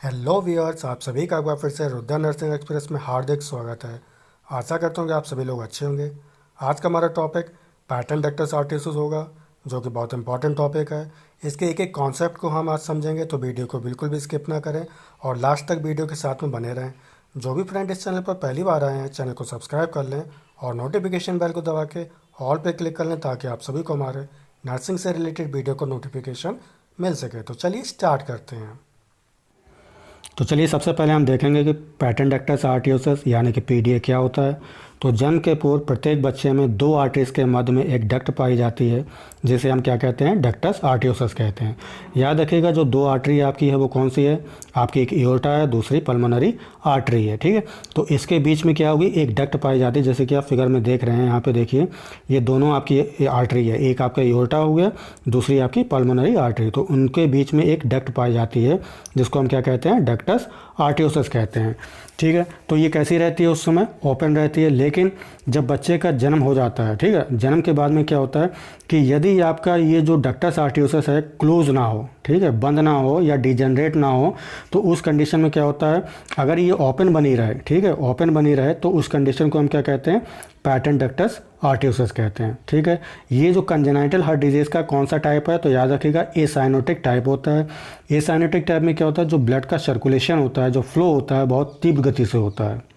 Hello viewers, आप सभी का एक बार फिर से रुद्रा नर्सिंग एक्सप्रेस में हार्दिक स्वागत है। आशा करता हूँ कि आप सभी लोग अच्छे होंगे। आज का हमारा टॉपिक पैटर्न डक्टस आर्टरियोसिस होगा, जो कि बहुत इंपॉर्टेंट टॉपिक है। इसके एक एक कॉन्सेप्ट को हम आज समझेंगे, तो वीडियो को बिल्कुल भी स्किप ना करें और लास्ट तक वीडियो के साथ में बने रहें। जो भी फ्रेंड इस चैनल पर पहली बार आए हैं, चैनल को सब्सक्राइब कर लें और नोटिफिकेशन बेल को दबा के ऑल पे क्लिक कर लें, ताकि आप सभी को हमारे नर्सिंग से रिलेटेड वीडियो को नोटिफिकेशन मिल सके। तो चलिए स्टार्ट करते हैं। तो चलिए सबसे पहले हम देखेंगे कि पैटर्न डक्टस आर्टरियोसिस यानी कि पीडीए क्या होता है। तो जन्म के पूर्व प्रत्येक बच्चे में दो आर्टरीज के मध्य में एक डक्ट पाई जाती है, जिसे हम क्या कहते हैं, डक्टस आर्टरियोसिस कहते हैं। याद रखिएगा, जो दो आर्टरी आपकी है वो कौन सी है, आपकी एक एओर्टा है, दूसरी पल्मोनरी आर्टरी है। ठीक है, तो इसके बीच में क्या होगी, एक डक्ट पाई जाती है, जैसे कि आप फिगर में देख रहे हैं। यहाँ पे देखिए, ये दोनों आपकी आर्टरी है, एक आपका एओर्टा हो गया, दूसरी आपकी पल्मोनरी आर्टरी। तो उनके बीच में एक डक्ट पाई जाती है, जिसको हम क्या कहते हैं, डक्टस आर्टरियोसिस कहते हैं। ठीक है, तो ये कैसी रहती है, उस समय ओपन रहती है। लेकिन जब बच्चे का जन्म हो जाता है, ठीक है, जन्म के बाद में क्या होता है कि यदि आपका ये जो डक्टस आर्टरियोसिस है क्लोज ना हो, ठीक है, बंद ना हो या डिजेनरेट ना हो, तो उस कंडीशन में क्या होता है, अगर ये ओपन बनी रहे, ठीक है, ओपन बनी रहे, तो उस कंडीशन को हम क्या कहते हैं, पैटर्न डक्टस आर्टरियोसिस कहते हैं। ठीक है, ये जो कंजेनाइटल हार्ट डिजीज़ का कौन सा टाइप है, तो याद रखिएगा एसाइनोटिक टाइप होता है। एसाइनोटिक टाइप में क्या होता है, जो ब्लड का सर्कुलेशन होता है, जो फ्लो होता है, बहुत तीव्र गति से होता है।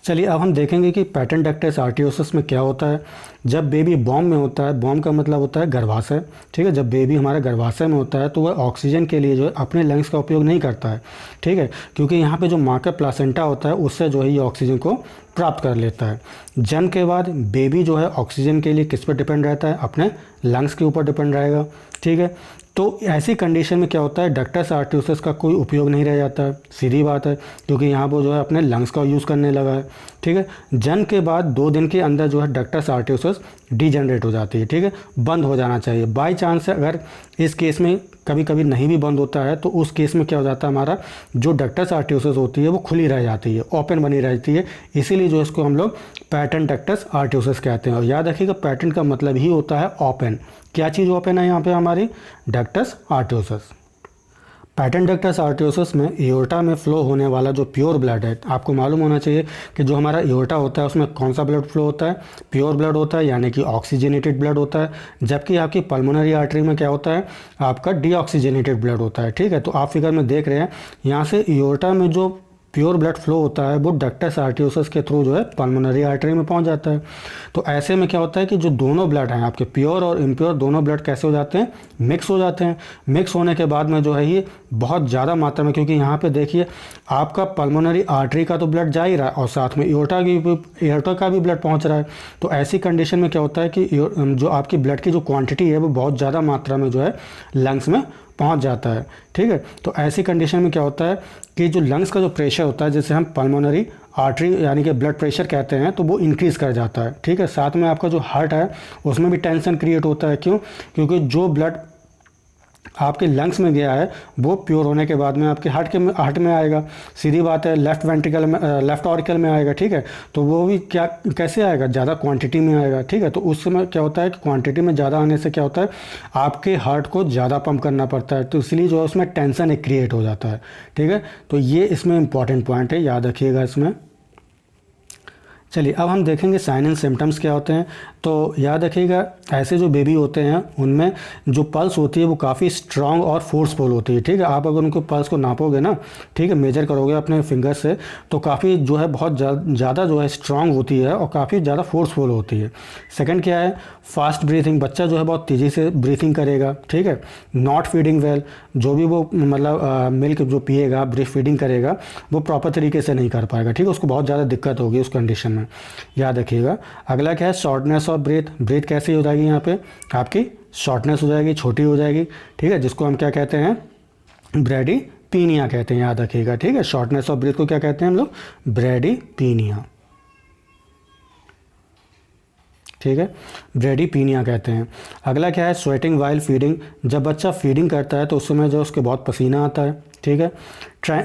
चलिए अब हम देखेंगे कि पैटर्न डक्टस आर्टरियोसिस में क्या होता है। जब बेबी बॉम्ब में होता है, बॉम्ब का मतलब होता है गर्भाशय, ठीक है, जब बेबी हमारे गर्भाशय में होता है तो वह ऑक्सीजन के लिए जो है अपने लंग्स का उपयोग नहीं करता है, ठीक है, क्योंकि यहाँ पे जो माँ का प्लासेंटा होता है उससे जो है ये ऑक्सीजन को प्राप्त कर लेता है। जन्म के बाद बेबी जो है ऑक्सीजन के लिए किस पर डिपेंड रहता है, अपने लंग्स के ऊपर डिपेंड रहेगा। ठीक है, तो ऐसी कंडीशन में क्या होता है, डक्टस आर्टरियोसिस का कोई उपयोग नहीं रह जाता है, सीधी बात है, क्योंकि यहाँ वो जो है अपने लंग्स का यूज़ करने लगा है। ठीक है, जन्म के बाद 2 दिन के अंदर जो है डक्टस आर्टरियोसिस डीजनरेट हो जाती है, ठीक है, बंद हो जाना चाहिए। बाई चांस अगर इस केस में कभी कभी नहीं भी बंद होता है, तो उस केस में क्या हो जाता है, हमारा जो डक्टस आर्टरियोसिस होती है वो खुली रह जाती है, ओपन बनी रहती है। इसीलिए जो इसको हम लोग पैटर्न डक्टस आर्टरियोसिस कहते हैं। और याद रखिएगा, पैटर्न का मतलब ही होता है ओपन। क्या चीज़ ओपन है यहाँ पे, हमारी डक्टस आर्टरियोसिस। पैटर्न डक्टस आर्टरियोसिस में एओर्टा में फ्लो होने वाला जो प्योर ब्लड है, आपको मालूम होना चाहिए कि जो हमारा एओर्टा होता है उसमें कौन सा ब्लड फ्लो होता है, प्योर ब्लड होता है, यानी कि ऑक्सीजनेटेड ब्लड होता है। जबकि आपकी पल्मोनरी आर्टरी में क्या होता है, आपका डीऑक्सीजनेटेड ब्लड होता है। ठीक है, तो आप फिगर में देख रहे हैं, यहाँ से एओर्टा में जो प्योर ब्लड फ्लो होता है वो डक्टस आर्टरियोसिस के थ्रू जो है पल्मोनरी आर्टरी में पहुंच जाता है। तो ऐसे में क्या होता है कि जो दोनों ब्लड हैं आपके, प्योर और इम्प्योर दोनों ब्लड कैसे हो जाते हैं, मिक्स हो जाते हैं। मिक्स होने के बाद में जो है ये बहुत ज़्यादा मात्रा में, क्योंकि यहाँ पे देखिए आपका पल्मोनरी आर्टरी का तो ब्लड जा ही रहा है और साथ में एओर्टा का भी ब्लड पहुँच रहा है। तो ऐसी कंडीशन में क्या होता है कि जो आपकी ब्लड की जो क्वान्टिटी है वो बहुत ज़्यादा मात्रा में जो है लंग्स में पहुंच जाता है। ठीक है, तो ऐसी कंडीशन में क्या होता है कि जो लंग्स का जो प्रेशर होता है, जिसे हम पल्मोनरी आर्टरी यानी कि ब्लड प्रेशर कहते हैं, तो वो इंक्रीज़ कर जाता है। ठीक है, साथ में आपका जो हार्ट है उसमें भी टेंशन क्रिएट होता है। क्यों, क्योंकि जो ब्लड आपके लंग्स में गया है वो प्योर होने के बाद में आपके हार्ट में आएगा। सीधी बात है, लेफ्ट वेंट्रिकल में, लेफ्ट ऑरिकल में आएगा। ठीक है, तो वो भी क्या कैसे आएगा, ज़्यादा क्वांटिटी में आएगा। ठीक है, तो उस समय क्या होता है कि क्वांटिटी में ज़्यादा आने से क्या होता है, आपके हार्ट को ज़्यादा पंप करना पड़ता है, तो इसलिए जो है उसमें टेंशन एक क्रिएट हो जाता है। ठीक है, तो ये इसमें इंपॉर्टेंट पॉइंट है, याद रखिएगा इसमें। चलिए अब हम देखेंगे साइन एंड सिम्टम्स क्या होते हैं। तो याद रखिएगा, ऐसे जो बेबी होते हैं उनमें जो पल्स होती है वो काफ़ी स्ट्रांग और फोर्सफुल होती है। ठीक है, आप अगर उनको पल्स को नापोगे ना, ठीक है, मेजर करोगे अपने फिंगर से, तो काफ़ी जो है बहुत ज़्यादा जो है स्ट्रांग होती है और काफ़ी ज़्यादा फोर्सफुल होती है। सेकंड क्या है, फास्ट ब्रीथिंग, बच्चा जो है बहुत तेज़ी से ब्रीथिंग करेगा। ठीक है, नॉट फीडिंग वेल, जो भी वो मतलब मिल्क जो पिएगा, ब्रीथ फीडिंग करेगा, वो प्रॉपर तरीके से नहीं कर पाएगा। ठीक है, उसको बहुत ज़्यादा दिक्कत होगी उस कंडीशन में, याद रखिएगा। अगला क्या है, शॉर्टनेस ऑफ ब्रेथ। ब्रेथ कैसी हो जाएगी, यहाँ पे आपकी शॉर्टनेस हो जाएगी, छोटी हो जाएगी। ठीक है, जिसको हम क्या कहते हैं, ब्रैडीपीनिया कहते हैं, याद रखिएगा। ठीक है, शॉर्टनेस ऑफ ब्रेथ को क्या कहते हैं हम लोग, ब्रैडीपीनिया। ठीक है, ब्रेडीपीनिया कहते हैं। अगला क्या है, स्वेटिंग वाइल फीडिंग, जब बच्चा फीडिंग करता है तो उस समय जो उसके बहुत पसीना आता है, ठीक है।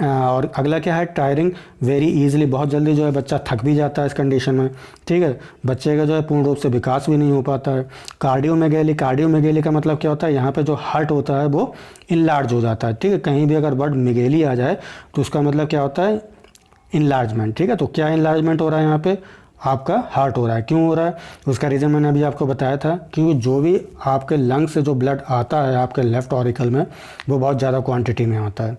और अगला क्या है, टायरिंग वेरी इजीली, बहुत जल्दी जो है बच्चा थक भी जाता है इस कंडीशन में, ठीक है। बच्चे का जो है पूर्ण रूप से विकास भी नहीं हो पाता है। कार्डियोमेगेली का मतलब क्या होता है, यहाँ पे जो हार्ट होता है वो इनलार्ज हो जाता है, ठीक है। कहीं भी अगर वर्ड मेगेली आ जाए तो उसका मतलब क्या होता है, इनलार्जमेंट, ठीक है। तो क्या इनलार्जमेंट हो रहा है यहाँ पे, आपका हार्ट हो रहा है। क्यों हो रहा है, उसका रीज़न मैंने अभी आपको बताया था, क्योंकि जो भी आपके लंग्स से जो ब्लड आता है आपके लेफ्ट ऑरिकल में वो बहुत ज़्यादा क्वांटिटी में आता है,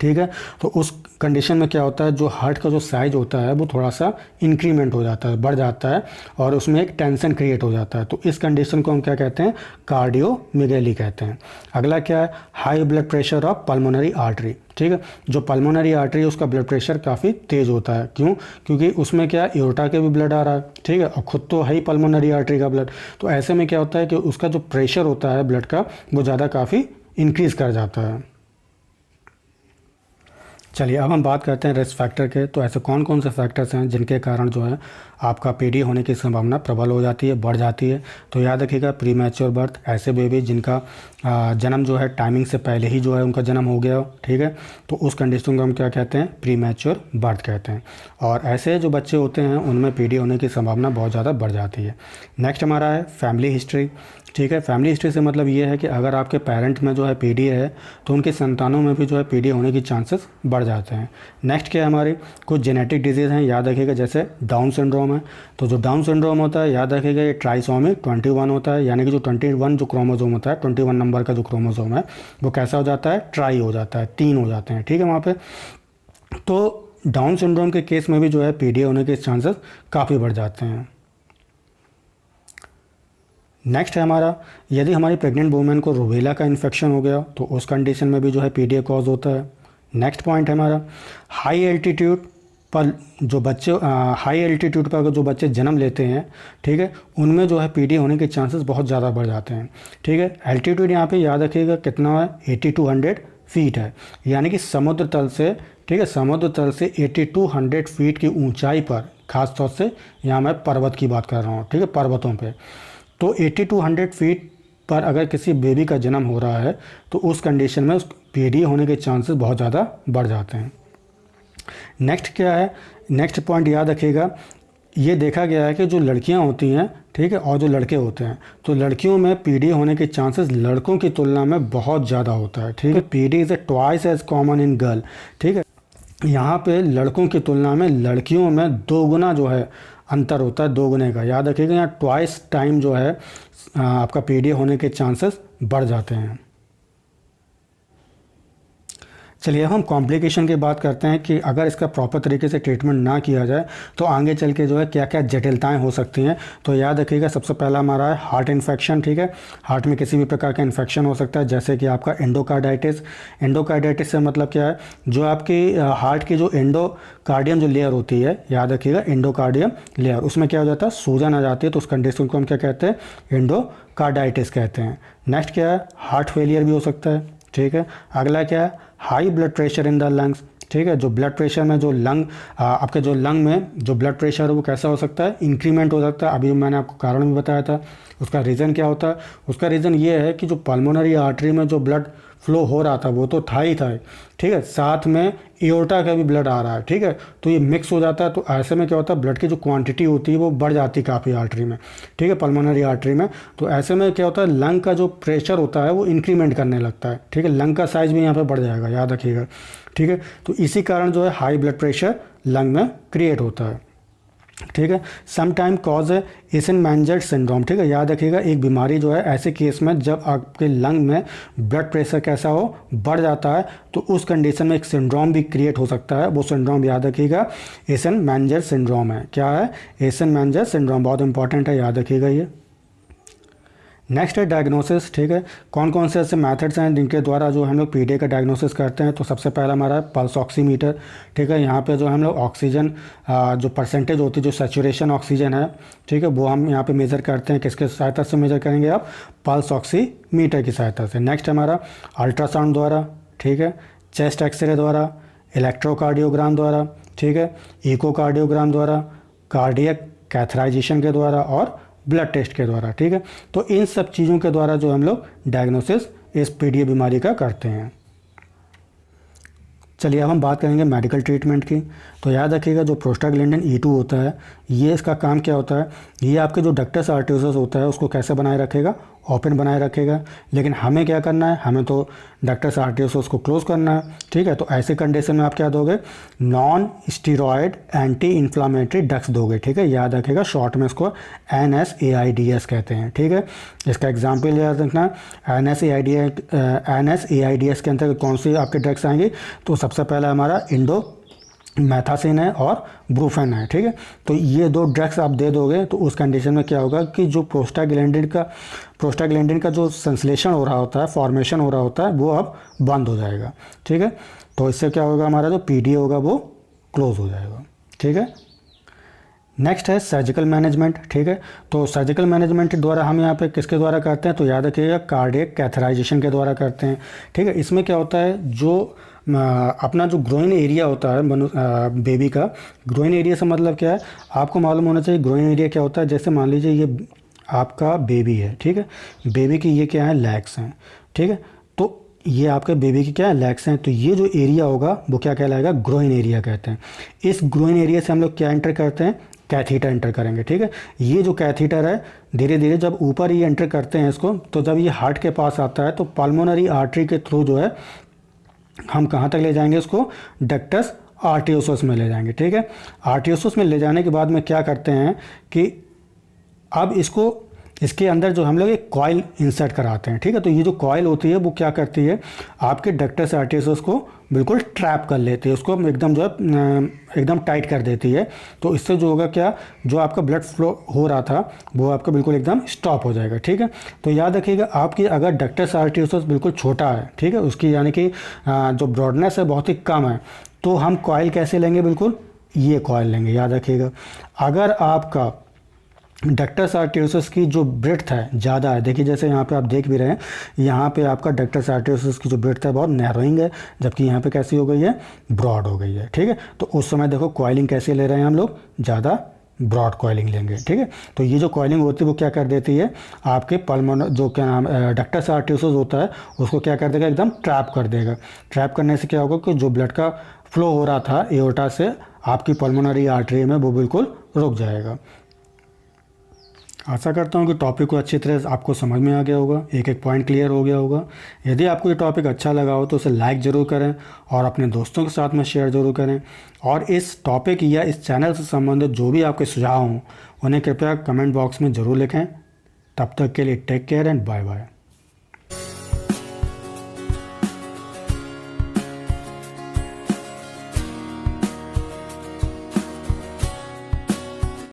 ठीक है। तो उस कंडीशन में क्या होता है, जो हार्ट का जो साइज होता है वो थोड़ा सा इंक्रीमेंट हो जाता है, बढ़ जाता है, और उसमें एक टेंशन क्रिएट हो जाता है। तो इस कंडीशन को हम क्या कहते हैं, कार्डियोमेगेली कहते हैं। अगला क्या है, high blood pressure of pulmonary artery, ठीक है। जो पल्मोनरी आर्टरी है उसका ब्लड प्रेशर काफ़ी तेज़ होता है। क्यों, क्योंकि उसमें क्या एओर्टा के भी ब्लड आ रहा है, ठीक है, और खुद तो है ही पल्मोनरी आर्टरी का ब्लड। तो ऐसे में क्या होता है कि उसका जो प्रेशर होता है ब्लड का वो ज़्यादा काफ़ी इंक्रीज़ कर जाता है। चलिए अब हम बात करते हैं रिस्क फैक्टर के। तो ऐसे कौन कौन से फैक्टर्स हैं जिनके कारण जो है आपका पीडी होने की संभावना प्रबल हो जाती है, बढ़ जाती है। तो याद रखिएगा, प्री मैच्योर बर्थ, ऐसे बेबी जिनका जन्म जो है टाइमिंग से पहले ही जो है उनका जन्म हो गया हो, ठीक है, तो उस कंडीशन को हम क्या कहते हैं, प्री मैच्योर बर्थ कहते हैं। और ऐसे जो बच्चे होते हैं उनमें पीडी होने की संभावना बहुत ज़्यादा बढ़ जाती है। नेक्स्ट हमारा है फैमिली हिस्ट्री, ठीक है। फैमिली हिस्ट्री से मतलब ये है कि अगर आपके पेरेंट में जो है पीडी है तो उनके संतानों में भी जो है पीडी होने की चांसेस बढ़ जाते हैं। नेक्स्ट क्या है, हमारी कुछ जेनेटिक डिजीज़ हैं, याद रखिएगा, जैसे डाउन सिंड्रोम है। तो जो डाउन सिंड्रोम होता है, याद रखिएगा, ये ट्राइसोमी 21 होता है, यानी कि जो 21 जो क्रोमोसोम होता है, 21 नंबर का जो क्रोमोसोम है वो कैसा हो जाता है, ट्राई हो जाता है, 3 हो जाते हैं, ठीक है वहाँ पे। तो डाउन सिंड्रोम के केस में भी जो है पीडी होने के चांसेस काफ़ी बढ़ जाते हैं। नेक्स्ट है हमारा, यदि हमारी प्रेग्नेंट वुमेन को रूबेला का इन्फेक्शन हो गया तो उस कंडीशन में भी जो है पीडी कॉज होता है। नेक्स्ट पॉइंट है हमारा, हाई एल्टीट्यूड पर जो बच्चे हाई एल्टीट्यूड पर जो बच्चे जन्म लेते हैं, ठीक है, उनमें जो है पीडी होने के चांसेस बहुत ज़्यादा बढ़ जाते हैं, ठीक है। एल्टीट्यूड यहाँ पे याद रखिएगा कितना है, 8200 फीट है, यानी कि समुद्र तल से, ठीक है, समुद्र तल से 8200 फीट की ऊंचाई पर, खास तौर से यहाँ मैं पर्वत की बात कर रहा हूँ, ठीक है, पर्वतों पे। तो 8200 फीट पर अगर किसी बेबी का जन्म हो रहा है तो उस कंडीशन में उस पीडी होने के चांसेस बहुत ज़्यादा बढ़ जाते हैं। नेक्स्ट क्या है, नेक्स्ट पॉइंट याद रखिएगा, ये देखा गया है कि जो लड़कियां होती हैं, ठीक है, और जो लड़के होते हैं, तो लड़कियों में पीडी होने के चांसेस लड़कों की तुलना में बहुत ज़्यादा होता है, ठीक है। PD is twice as common in girl, ठीक है। यहाँ पे लड़कों की तुलना में लड़कियों में 2 गुना जो है अंतर होता है, 2 गुने का। याद रखिएगा, यहाँ ट्वाइस टाइम जो है आपका पीडी होने के चांसेस बढ़ जाते हैं। चलिए अब हम कॉम्प्लिकेशन की बात करते हैं कि अगर इसका प्रॉपर तरीके से ट्रीटमेंट ना किया जाए तो आगे चल के जो है क्या क्या जटिलताएं हो सकती हैं। तो याद रखिएगा, सबसे पहला हमारा है हार्ट इन्फेक्शन, ठीक है। हार्ट में किसी भी प्रकार का इन्फेक्शन हो सकता है, जैसे कि आपका एंडोकार्डाइटिस। एंडोकार्डाइटिस से मतलब क्या है, जो आपकी हार्ट की जो एंडोकार्डियम जो लेयर होती है, याद रखिएगा एंडोकार्डियम लेयर, उसमें क्या हो जाता है, सूजन आ जाती है, तो उस कंडीशन को हम क्या कहते हैं, एंडोकार्डाइटिस कहते हैं। नेक्स्ट क्या है, हार्ट फेलियर भी हो सकता है, ठीक है। अगला क्या है, high blood pressure in the lungs, ठीक है। जो ब्लड प्रेशर में जो आपके जो लंग में जो ब्लड प्रेशर है वो कैसा हो सकता है, इंक्रीमेंट हो सकता है। अभी मैंने आपको कारण भी बताया था। उसका रीज़न क्या होता है, उसका रीज़न ये है कि जो पल्मोनरी आर्टरी में जो ब्लड फ्लो हो रहा था वो तो था ही था, ठीक है, साथ में एओर्टा का भी ब्लड आ रहा है, ठीक है, तो ये मिक्स हो जाता है। तो ऐसे में क्या होता है, ब्लड की जो क्वांटिटी होती है वो बढ़ जाती है काफ़ी आर्टरी में, ठीक है, पल्मोनरी आर्टरी में। तो ऐसे में क्या होता है, लंग का जो प्रेशर होता है वो इंक्रीमेंट करने लगता है, ठीक है, लंग का साइज भी यहाँ पे बढ़ जाएगा, याद रखिएगा, ठीक है। तो इसी कारण जो है हाई ब्लड प्रेशर लंग में क्रिएट होता है, ठीक है। सम टाइम कॉज है एसेनमेंजर सिंड्रोम, ठीक है, याद रखिएगा, एक बीमारी जो है ऐसे केस में जब आपके लंग में ब्लड प्रेशर कैसा हो, बढ़ जाता है, तो उस कंडीशन में एक सिंड्रोम भी क्रिएट हो सकता है। वो सिंड्रोम याद रखिएगा एसेनमेंजर सिंड्रोम है। क्या है, एसेनमेंजर सिंड्रोम, बहुत इंपॉर्टेंट है, याद रखिएगा ये। नेक्स्ट है डायग्नोसिस, ठीक है। कौन कौन से ऐसे मेथड्स हैं जिनके द्वारा जो हम लोग पीडी का डायग्नोसिस करते हैं। तो सबसे पहला हमारा है पल्स ऑक्सीमीटर, ठीक है। यहाँ पे जो हम लोग ऑक्सीजन जो परसेंटेज होती है, जो सैचुरेशन ऑक्सीजन है, ठीक है, वो हम यहाँ पे मेज़र करते हैं। किसके सहायता से मेज़र करेंगे आप, पल्स ऑक्सीमीटर की सहायता से। नेक्स्ट हमारा अल्ट्रासाउंड द्वारा, ठीक है, चेस्ट एक्सरे द्वारा, इलेक्ट्रोकार्डियोग्राम द्वारा, ठीक है, इकोकार्डियोग्राम द्वारा, कार्डियक कैथराइजेशन के द्वारा और ब्लड टेस्ट के द्वारा, ठीक है। तो इन सब चीज़ों के द्वारा जो हम लोग डायग्नोसिस इस पीडीए बीमारी का करते हैं। चलिए अब हम बात करेंगे मेडिकल ट्रीटमेंट की। तो याद रखिएगा जो प्रोस्टाग्लैंडिन E2 होता है, ये इसका काम क्या होता है, ये आपके जो डक्टस आर्टरियोसस होता है उसको कैसे बनाए रखेगा, ओपन बनाए रखेगा। लेकिन हमें क्या करना है, हमें तो डक्टस आर्टरियोसस को क्लोज करना है, ठीक है। तो ऐसे कंडीशन में आप क्या दोगे, non steroid anti inflammatory drugs दोगे, ठीक है। याद रखेगा शॉर्ट में इसको NSAIDs कहते हैं, ठीक है। इसका एग्जाम्पल याद रखना, NSAIDs के अंतर्गत कौन सी आपके ड्रग्स आएंगे, तो सबसे पहला हमारा इंडोमेथासिन है और ब्रूफेन है, ठीक है। तो ये 2 ड्रग्स आप दे दोगे तो उस कंडीशन में क्या होगा कि जो प्रोस्टाग्लैंडिन का जो संश्लेषण हो रहा होता है, फॉर्मेशन हो रहा होता है, वो अब बंद हो जाएगा, ठीक है। तो इससे क्या होगा, हमारा जो पीडीए होगा वो क्लोज हो जाएगा, ठीक है। नेक्स्ट है सर्जिकल मैनेजमेंट, ठीक है। तो सर्जिकल मैनेजमेंट द्वारा हम यहाँ पे किसके द्वारा करते हैं, तो याद रखिएगा कार्डियक कैथराइजेशन के द्वारा करते हैं, ठीक है। इसमें क्या होता है, जो अपना जो ग्रोइन एरिया होता है बेबी का, ग्रोइन एरिया से मतलब क्या है, आपको मालूम होना चाहिए ग्रोइन एरिया क्या होता है। जैसे मान लीजिए ये आपका बेबी है, ठीक है, बेबी की ये क्या है, लेग्स हैं, ठीक है। तो ये आपके बेबी की क्या है, लेग्स हैं। तो ये जो एरिया होगा वो क्या कहलाएगा, ग्रोइन एरिया कहते हैं। इस ग्रोइन एरिया से हम लोग क्या एंटर करते हैं, कैथीटर एंटर करेंगे, ठीक है। ये जो कैथीटर है धीरे धीरे जब ऊपर ये एंटर करते हैं इसको, तो जब ये हार्ट के पास आता है तो पल्मोनरी आर्टरी के थ्रू जो है हम कहाँ तक ले जाएंगे उसको, डक्टस आर्टियोसस में ले जाएंगे, ठीक है। आर्टियोसस में ले जाने के बाद में क्या करते हैं कि अब इसके अंदर जो हम लोग एक कॉइल इंसर्ट कराते हैं, ठीक है। तो ये जो कॉइल होती है वो क्या करती है, आपके डक्टस आर्टियोसस को बिल्कुल ट्रैप कर लेती है, उसको एकदम जो है एकदम टाइट कर देती है। तो इससे जो होगा क्या, जो आपका ब्लड फ्लो हो रहा था वो आपका बिल्कुल एकदम स्टॉप हो जाएगा, ठीक है। तो याद रखिएगा आपकी अगर डक्टस आर्टियोसस बिल्कुल छोटा है, ठीक है, उसकी यानी कि जो ब्रॉडनेस है बहुत ही कम है, तो हम कॉइल कैसे लेंगे, बिल्कुल ये कॉइल लेंगे, याद रखिएगा। अगर आपका डक्टस आर्टियोसस की जो ब्रेड्थ है ज़्यादा है, देखिए जैसे यहाँ पे आप देख भी रहे हैं, यहाँ पे आपका डक्टस आर्टियोसस की जो ब्रेड्थ है बहुत नैरोइंग है, जबकि यहाँ पे कैसी हो गई है, ब्रॉड हो गई है, ठीक है। तो उस समय देखो कॉइलिंग कैसे ले रहे हैं हम लोग, ज़्यादा ब्रॉड कॉइलिंग लेंगे, ठीक है। तो ये जो कॉइलिंग होती है वो क्या कर देती है, आपके पल्मोनर जो क्या नाम डक्टस आर्टियोसस होता है उसको क्या कर देगा, एकदम ट्रैप कर देगा। ट्रैप करने से क्या होगा कि जो ब्लड का फ्लो हो रहा था एओर्टा से आपकी पल्मोनरी आर्टरी में वो बिल्कुल रुक जाएगा। आशा करता हूँ कि टॉपिक को अच्छी तरह से आपको समझ में आ गया होगा, एक एक पॉइंट क्लियर हो गया होगा। यदि आपको ये टॉपिक अच्छा लगा हो तो उसे लाइक ज़रूर करें और अपने दोस्तों के साथ में शेयर ज़रूर करें। और इस टॉपिक या इस चैनल से संबंधित जो भी आपके सुझाव हों उन्हें कृपया कमेंट बॉक्स में ज़रूर लिखें। तब तक के लिए take care and bye bye.